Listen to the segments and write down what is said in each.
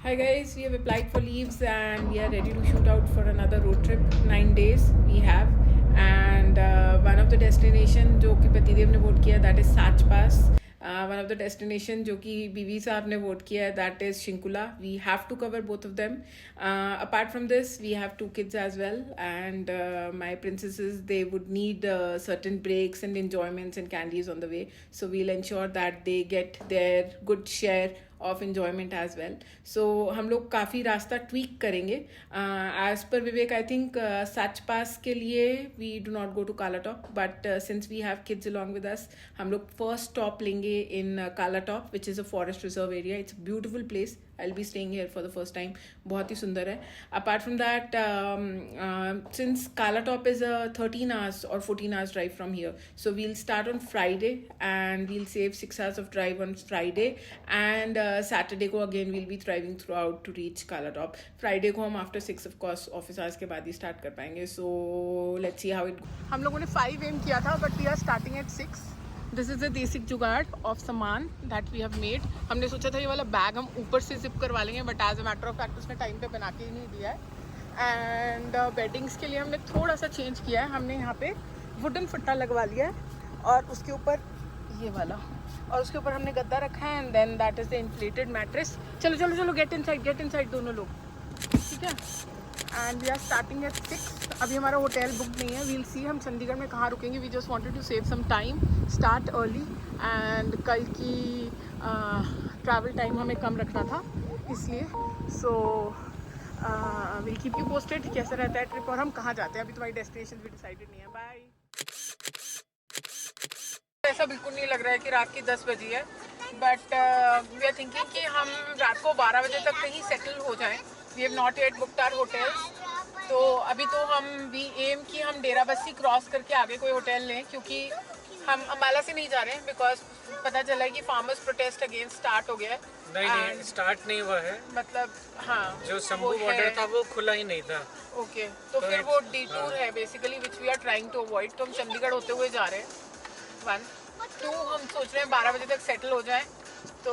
Hi guys, we have applied for leaves and we are ready to shoot out for another road trip. 9 days we have, and one of the destination जो कि पतिदेव ने vote किया that is Sach Pass. One of the destination जो कि बीवी साहब ने वोट किया है that is Shinkula. We have to cover both of them. Apart from this, we have 2 kids as well, and my princesses, they would need certain breaks and enjoyments and candies on the way. So we'll ensure that they get their good share of enjoyment as well. So हम लोग काफ़ी रास्ता tweak करेंगे. As per Vivek, I think such पास के लिए we do not go to Kala Top, but since we have kids along with us, हम लोग फर्स्ट स्टॉप लेंगे in Kala Top, which is a forest reserve area. It's a beautiful place. I will be staying here for the first time. बहुत ही सुंदर है. Apart from that, since Kala Top is a 13 hours or 14 hours drive from here, so we'll start on Friday and we'll save 6 hours of drive on Friday, and Saturday को again we'll be driving throughout to reach Kala Top. Friday को हम after 6 of course office hours के बाद ही start कर पाएंगे. So let's see how it goes. हम लोगों ने 5 aim किया था, but we are starting at 6. This is the basic जुगाड़ ऑफ सामान दैट वी हैव मेड. हमने सोचा था ये वाला बैग हम ऊपर से जिप करवा लेंगे, but as a matter of fact उसने टाइम पे बना के ही नहीं दिया है. एंड बेडिंग्स के लिए हमने थोड़ा सा चेंज किया है. हमने यहाँ पे वुडन फट्टा लगवा लिया है और उसके ऊपर ये वाला, और उसके ऊपर हमने गद्दा रखा है, and then that is the inflated mattress. चलो चलो चलो, गेट इनसाइड दोनों लोग, ठीक है. And we are starting at 6. अभी हमारा होटल बुक नहीं है. वील सी हम चंडीगढ़ में कहाँ रुकेंगे. We just wanted to save some time, start early, and कल की ट्रैवल टाइम हमें कम रखना था इसलिए. So will keep you posted कैसा रहता है ट्रिप और हम कहाँ जाते हैं. अभी तुम्हारी डेस्टिनेशन भी डिसाइडेड नहीं है. बाय. ऐसा बिल्कुल नहीं लग रहा है कि रात की 10 बजी है, बट वी आर थिंकिंग कि हम रात को 12 बजे तक कहीं सेटल हो जाएं. We have not yet booked our hotels. तो अभी तो हम भी एम कि हम डेरा बस्सी क्रॉस करके आगे कोई होटल लें, क्योंकि हम अम्बाला से नहीं जा रहे हैं, बिकॉज पता चला है कि फार्मर्स प्रोटेस्ट अगेंस्ट स्टार्ट हो गया है. नहीं, स्टार्ट नहीं हुआ है. मतलब हाँ, जो शंभू बॉर्डर था वो खुला ही नहीं था. ओके, तो फिर वो डिटूर है basically which we are trying to avoid. तो हम चंडीगढ़ होते हुए जा रहे हैं. 1 2 हम सोच रहे हैं 12 बजे तक सेटल हो जाएं. तो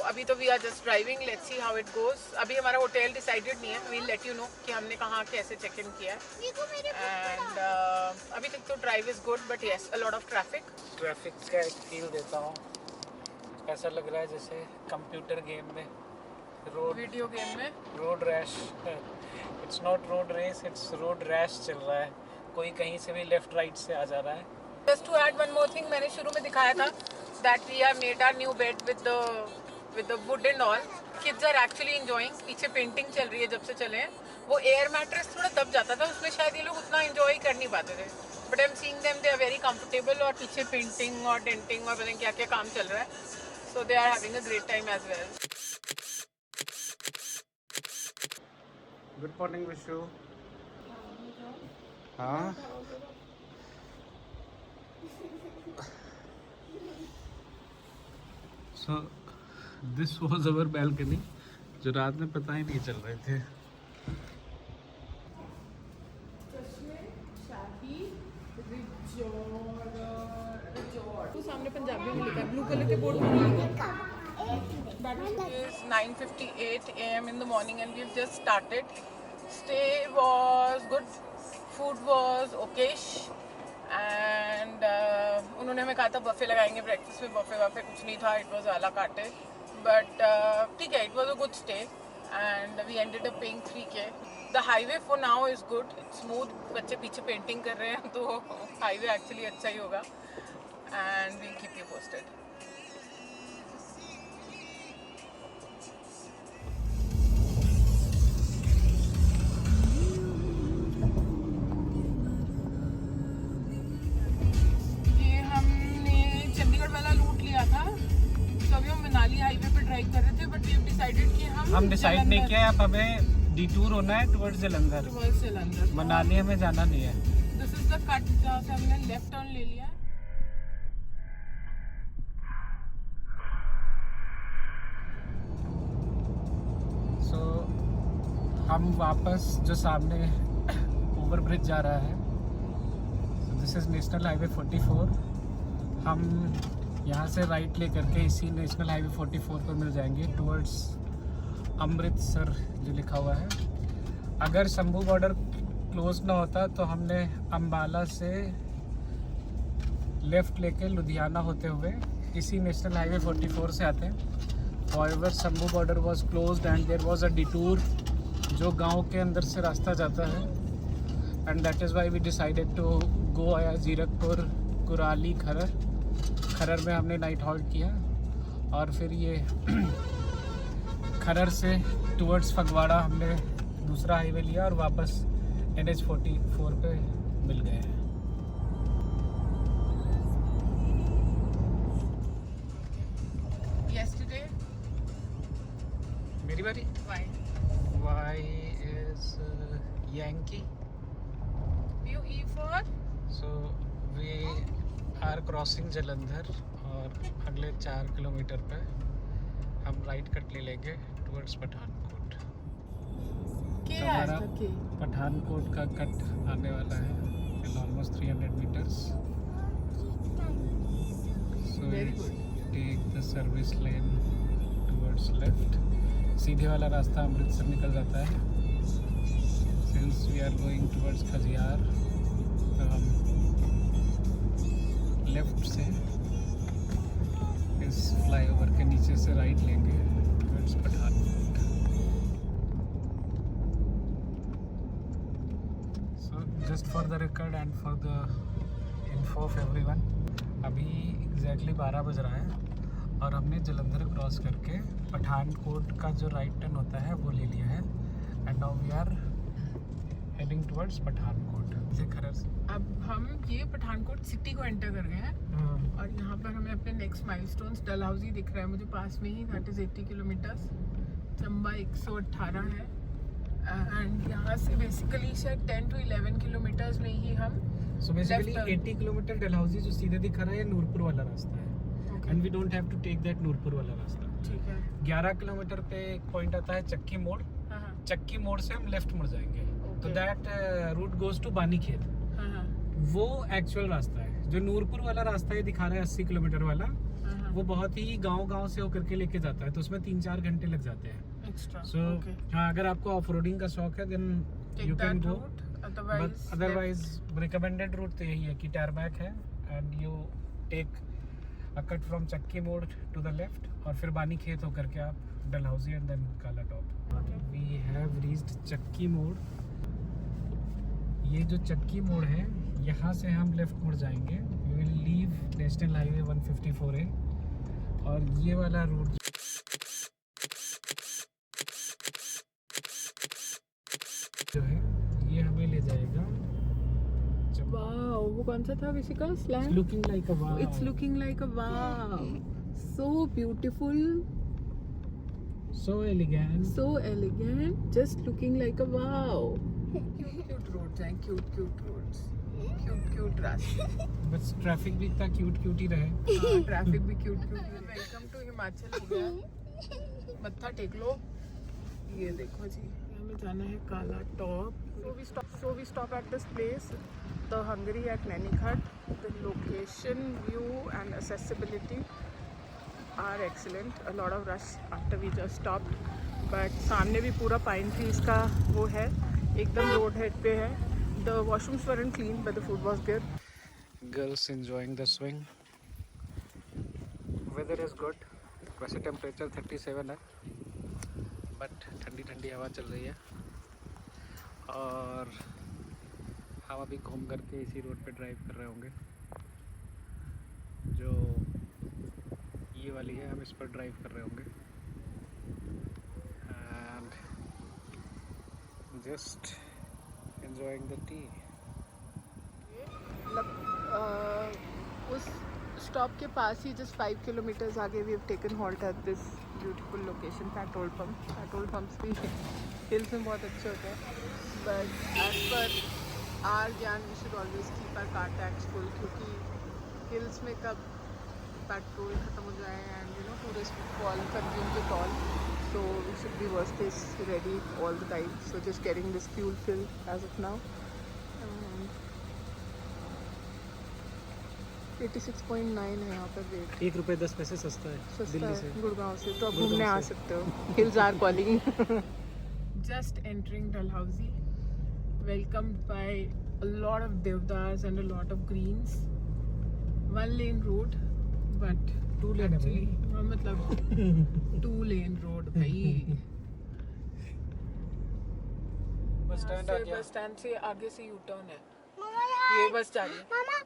अभी तो we are just driving. Let's see how it goes. अभी हमारा होटल डिसाइडेड नहीं है. वील लेट यू नो कि हमने कहाँ कैसे चेक इन किया है. एंड अभी तक तो drive is good, but yes a lot of traffic का एक फील देता हूँ. ऐसा लग रहा है जैसे कंप्यूटर गेम में, वीडियो गेम में road rash. It's not road race, it's road rash चल रहा है. कोई कहीं से भी लेफ्ट राइट से आ जा रहा है. Just to add one more thing, मैंने शुरू में दिखाया था that we have made our new bed with the wood and all. Kids are actually enjoying. पीछे पेंटिंग चल रही है जब से चले हैं. वो एयर मैट्रेस थोड़ा दब जाता था, उसमें शायद ये लोग उतना एंजॉय कर नहीं पाते थे, but I am seeing them, they are very comfortable. और पीछे पेंटिंग और डेंटिंग और पता नहीं क्या क्या काम चल रहा है. So they are having a great time as well. Good morning Vishu. हाँ, so this was our balcony, जो रात में पता ही नहीं चल रहे थे. तो सामने पंजाबी में लिखा है, ब्लू कलर के बोर्ड में लिखा है. It is 9:58 a.m. in the morning and we've just started. Stay was good, food was okayish, and उन्होंने हमें कहा था बफे लगाएंगे ब्रेकफास्ट में. बफे कुछ नहीं था. इट वॉज आला काटे, बट ठीक है, it was a good stay and we ended up paying 3K. The highway for now is good, it's smooth. बच्चे पीछे पेंटिंग कर रहे हैं, तो हाईवे एक्चुअली अच्छा ही होगा. And we'll keep you posted. था, तो अभी हम मनाली हाईवे पे ड्राइव कर रहे थे, बट वी डिसाइडेड कि हम डिसाइड नहीं किया. अब हमें डिटूर होना है टुवर्ड्स जलंधर. मनाली हमें जाना नहीं है. दिस इज द कट जहाँ से हमने लेफ्ट टर्न ले लिया है. सो हम वापस जो सामने ओवर ब्रिज जा रहा है, so this is national highway 44. हम यहाँ से राइट ले करके इसी नेशनल हाईवे 44 पर मिल जाएंगे टुवर्ड्स अमृतसर जो लिखा हुआ है। अगर शंभू बॉर्डर क्लोज ना होता तो हमने अम्बाला से लेफ़्ट लेके लुधियाना होते हुए इसी नेशनल हाईवे 44 से आते हैं। However, Shambhu border was closed and there was a detour जो गांव के अंदर से रास्ता जाता है, and that is why we decided to go आया जीरकपुर, कुराली, खरर में हमने नाइट हॉल्ट किया और फिर ये खरर से टुवर्ड्स फगवाड़ा हमने दूसरा हाईवे लिया और वापस NH 44 पे मिल गए हैं। Yesterday, मेरी बारी। why? Y is Yankee. You E for? So we are crossing Jalandhar और अगले 4 किलोमीटर पे हम राइट कट ले लेंगे टुवर्ड्स पठानकोट। K तो हमारा आया था, K. पठानकोट का कट आने वाला है in almost 300 meters. So Very we good. take the service lane towards left. सीधे वाला रास्ता अमृतसर निकल जाता है। Since we are going towards Khajjiar तो हम लेफ्ट से इस फ्लाईओवर के नीचे से राइट लेंगे towards Pathankot. So just for the record and for the info of everyone, अभी एग्जैक्टली 12 बज रहा है और हमने जलंधर क्रॉस करके पठानकोट का जो राइट टर्न होता है वो ले लिया है and now we are heading towards Pathankot से खरर से। अब हम ये पठानकोट सिटी को एंटर कर गए हैं और यहाँ पर हमें अपने नेक्स्ट माइलस्टोन्स डलहौजी दिख रहा है मुझे पास में ही, दैट इज 80 किलोमीटर्स, चंबा 118 है एंड यहाँ से बेसिकली शायद 10 to 11 किलोमीटर्स में ही हम so basically Left turn. 80 kilometre Dalhousie जो सीधे दिख रहा है ये नूरपुर वाला रास्ता है and we don't have to take that Nurpur वाला रास्ता। ठीक है। 11 किलोमीटर पे एक पॉइंट आता है चक्की मोड़। हाँ हाँ चक्की मोड़ से हम लेफ्ट मुड़ जाएंगे तो Okay. That route goes to Banikhet. हाँ हाँ वो एक्चुअल रास्ता है। जो नूरपुर वाला रास्ता ये दिखा रहा है 80 किलोमीटर वाला, हाँ वो बहुत ही गांव से होकर के लेके जाता है तो उसमें 3-4 घंटे लग जाते हैं। एक्स्ट्रा सो हाँ, अगर आपको ऑफ रोडिंग का शौक है then you can go, but otherwise recommended route तो यही है कि टैरबैक है and you take a cut from Chakki मोड़ टू द लेफ्ट और फिर बानीखेत होकर के आप डलहौजी एंड देन काला टॉप। वी हैव रीच्ड चक्की मोड़। ये जो चक्की मोड़ है यहाँ से हम लेफ्ट मुड़ जाएंगे। We will leave national highway 154A और ये वाला रूट जो है ये हमें ले जाएगा। वाओ, वो कौन सा था Vishika slang? Looking like a wow. It's looking like a wow. So beautiful, So elegant. so elegant, just looking like a wow. Cute roads हैं, cute roads, cute रास्ते। बस ट्रैफिक भी इतना क्यूट ही रहे। हाँ, ट्रैफिक भी क्यूट। वेलकम टू हिमाचल हो गया। मत्था टेक लो। ये देखो जी, हमें जाना है काला top. So we stop at this place, the Hungary at Nanikhat. The location, view and accessibility are excellent. A lot of rush after we just stopped, but सामने भी पूरा पाइन ट्रीज का वो है, एकदम रोड हेड पे है। The washrooms weren't clean, but the food was good. Girls enjoying the swing. Weather is good. वैसे टेम्परेचर 37 है, बट ठंडी हवा चल रही है और हम अभी घूम करके इसी रोड पे ड्राइव कर रहे होंगे जो ये वाली है। हम इस पर ड्राइव कर रहे होंगे and just enjoying the tea. उस स्टॉप के पास ही जस्ट 5 किलोमीटर्स आगे we have taken halt at this beautiful location. Petrol pumps भी हिल्स में बहुत अच्छे होते हैं, but as per our gyan we should always keep our car tanks full, क्योंकि हिल्स में कब पेट्रोल ख़त्म हो जाए and you know tourist fall consume the toll, so we should be worst case ready all the time. So just getting this fuel filled as of now. 86.9 है यहाँ पर rate. ₹1.10 सस्ता है सस्ता दिल्ली से। है गुड़गांव से, तो आप गुड़गांव घूमने आ से। सकते हो। Hills are calling. Just entering Dalhousie, welcomed by a lot of devdars and a lot of greens. One lane road, but 2 लेन है भाई। actually हाँ, मतलब 2 lane road भाई। बस स्टैंड आ गया। बस स्टैंड से आगे से यू टर्न है। मामा ये बस जा रही है। मामा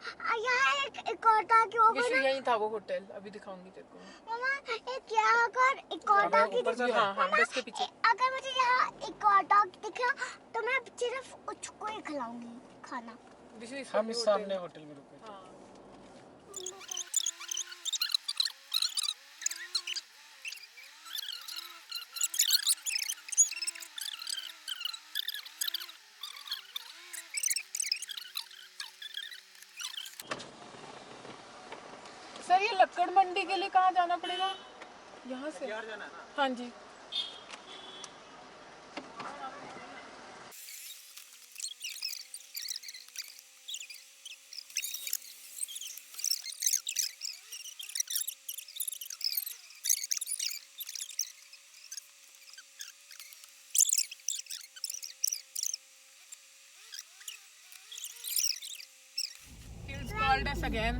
यहाँ एक और ताकि होगा विशु ना। यही था वो होटल, अभी दिखाऊंगी तेरे को। मामा एक यहाँ अगर एक और ताकि ऊपर चल। हाँ हाँ, बस के पीछे। अगर मुझे यहाँ एक और ताकि दिखा तो मैं सिर्फ उसको ही खिलाऊंगी खाना। विशु इस हम इस सामने होटल में रुके थे। हाँ। सर ये लक्कड़ मंडी के लिए कहाँ जाना पड़ेगा? यहाँ से जाना है ना। हाँ जी। Hills called us again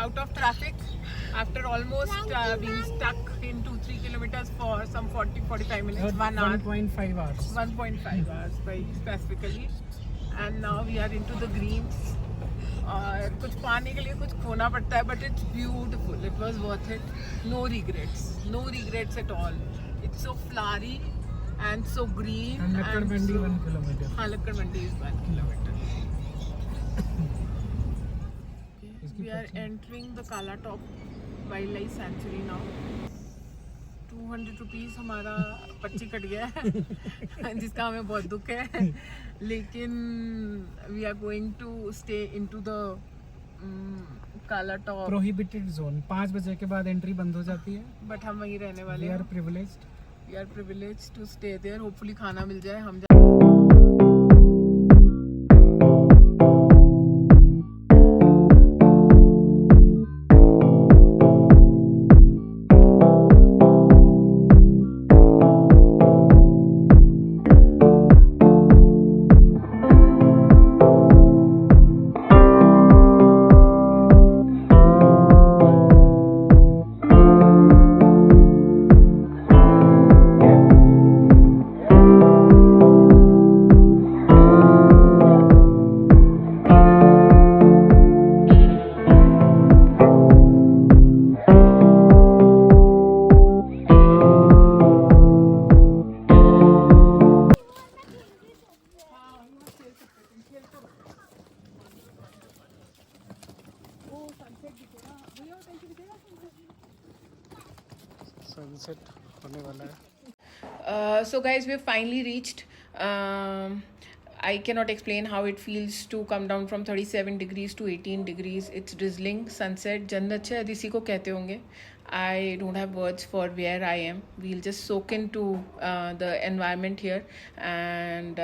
out of traffic after almost being stuck in 2-3 kilometers for some 40-45 minutes, 1 hour, 1.5 hours 1.5 hours by specifically, and now we are into the greens. और कुछ पाने के लिए कुछ खोना पड़ता है, but it's beautiful. It was worth it. No regrets at all. It's so flowery and so green. and Lakkar and Mandi so- 1 kilometre. हाँ, लक्कड़ मंडी is 1 kilometer. We are entering the Kala Top Wildlife Sanctuary now. 200 rupees हमारा पर्ची cut गया है, जिसका हमें बहुत दुख है, लेकिन we are going to stay into the Kala Top. Prohibited zone 5 बजे के बाद एंट्री बंद हो जाती है। But हम वहीं रहने वी वाले आर हैं। Privileged. We are privileged to stay there. Hopefully खाना मिल जाए। हम सनसेट होने वाला है। So guys, we've finally reached. I cannot explain how it feels to come down from 37 degrees to 18 degrees. It's drizzling. Sunset. जन्नत शायद इसी को कहते होंगे. I don't have words for where I am. We'll just soak into the environment here, and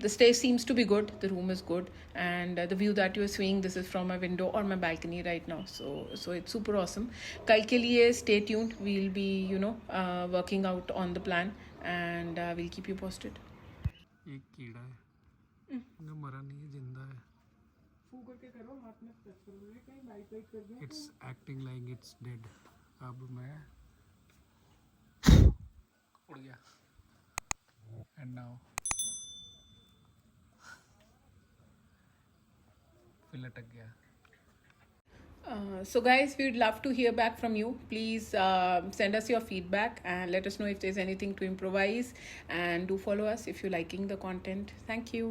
the stay seems to be good. The room is good, and the view that you are seeing, this is from my window or my balcony right now. So it's super awesome. कल के लिए stay tuned. We'll be working out on the plan, and we'll keep you posted. एक कीड़ा है जो मरा नहीं है, जिंदा है। फू करके करो, हाथ में टच करो, कहीं बाइट बाइट कर दिया। It's acting like it's dead. अब मैं उड़ गया एंड नाउ फिर लटक गया। So guys, we'd love to hear back from you. Please send us your feedback and let us know if there's anything to improvise, and do follow us if you're liking the content. Thank you.